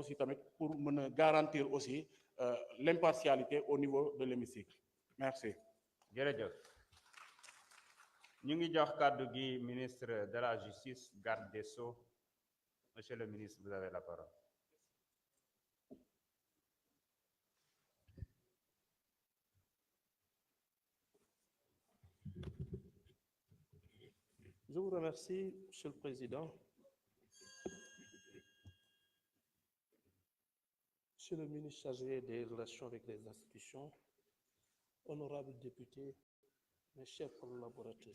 aussi tamit pour mën a garantir aussi l'impartialité au niveau de l'hémicycle. Merci. jërëjëf ñu ngi jox kàddu gi ministre de la Justice, garde des Sceaux. Monsieur le ministre, vous avez la parole. Je vous remercie, Monsieur le Président. Monsieur le ministre chargé des relations avec les institutions, honorables députés, mes chers collaborateurs.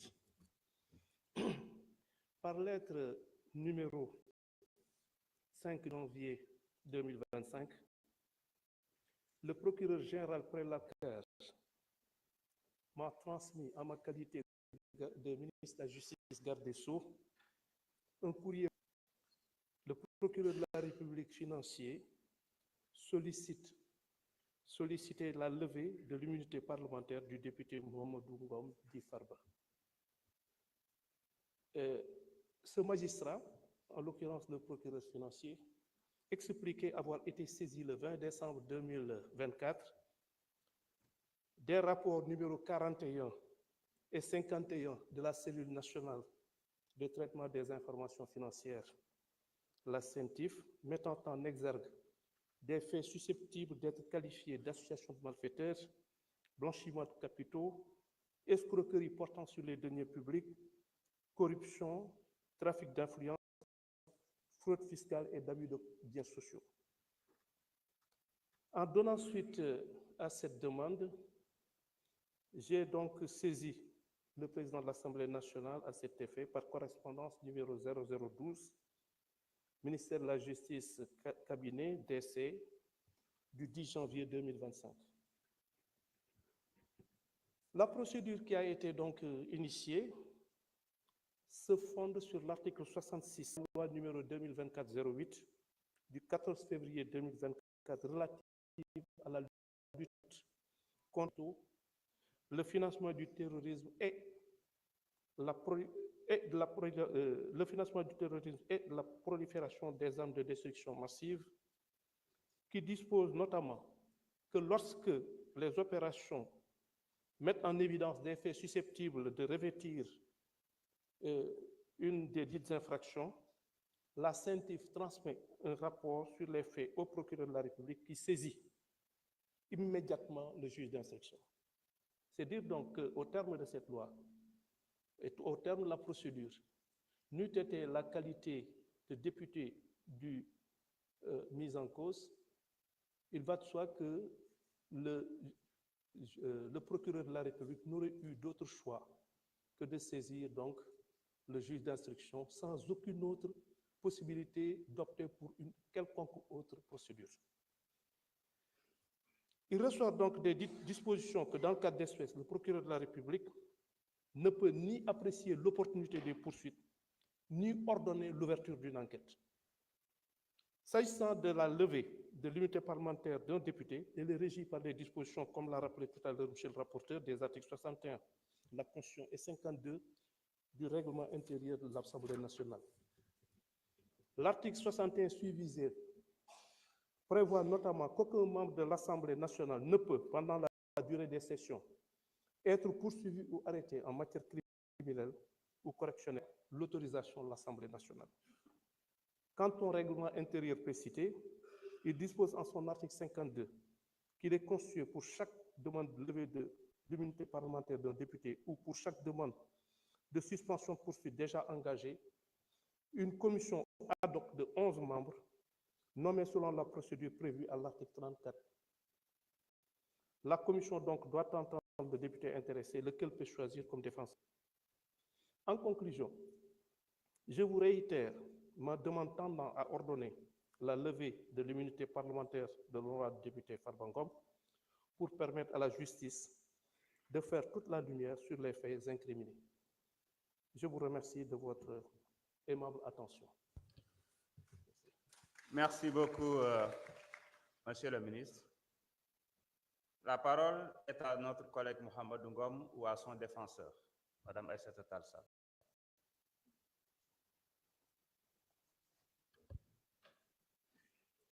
Par lettre numéro 5 janvier 2025, le procureur général Prélacaire m'a transmis en ma qualité de ministre de la Justice, garde des Sceaux, un courrier. Le procureur de la République financier sollicitait la levée de l'immunité parlementaire du député Mohamedou Ngom Di Farba. Ce magistrat, en l'occurrence le procureur financier, expliquait avoir été saisi le 20 décembre 2024 des rapports numéro 41 et 51 de la cellule nationale de traitement des informations financières, la CENTIF, mettant en exergue des faits susceptibles d'être qualifiés d'association de malfaiteurs, blanchiment de capitaux, escroquerie portant sur les deniers publics, corruption, trafic d'influence, fraude fiscale et d'abus de biens sociaux. En donnant suite à cette demande, j'ai donc saisi le président de l'Assemblée nationale à cet effet par correspondance numéro 0012, ministère de la Justice, cabinet DC, du 10 janvier 2025. La procédure qui a été donc initiée se fonde sur l'article 66, loi numéro 2024-08 du 14 février 2024 relative à la lutte contre le financement du terrorisme et le financement du terrorisme et la prolifération des armes de destruction massive, qui dispose notamment que lorsque les opérations mettent en évidence des faits susceptibles de revêtir une des dites infractions, la CENTIF transmet un rapport sur les faits au procureur de la République qui saisit immédiatement le juge d'instruction. C'est dire donc qu'au terme de cette loi, et au terme de la procédure, n'eût été la qualité de député du mis en cause, il va de soi que le procureur de la République n'aurait eu d'autre choix que de saisir donc le juge d'instruction sans aucune autre possibilité d'opter pour une quelconque autre procédure. Il ressort donc des dispositions que dans le cas d'espèce, le procureur de la République ne peut ni apprécier l'opportunité des poursuites, ni ordonner l'ouverture d'une enquête. S'agissant de la levée de l'immunité parlementaire d'un député, elle est régie par des dispositions, comme l'a rappelé tout à l'heure M. le rapporteur, des articles 61 de la Constitution et 52 du règlement intérieur de l'Assemblée nationale. L'article 61 suivisé prévoit notamment qu'aucun membre de l'Assemblée nationale ne peut, pendant la durée des sessions, être poursuivi ou arrêté en matière criminelle ou correctionnelle, l'autorisation de l'Assemblée nationale. Quant au règlement intérieur précité, il dispose en son article 52 qu'il est constitué pour chaque demande de levée de l'immunité parlementaire d'un député ou pour chaque demande de suspension de poursuite déjà engagée, une commission ad hoc de 11 membres nommée selon la procédure prévue à l'article 34. La commission donc doit entendre le député intéressé, lequel peut choisir comme défenseur. En conclusion, je vous réitère ma demande tendant à ordonner la levée de l'immunité parlementaire de l'honorable député Farba Ngom pour permettre à la justice de faire toute la lumière sur les faits incriminés. Je vous remercie de votre aimable attention. Merci beaucoup, Monsieur le ministre. La parole est à notre collègue Mohamedou Ngom ou à son défenseur, Madame Aïssata Tall Sall.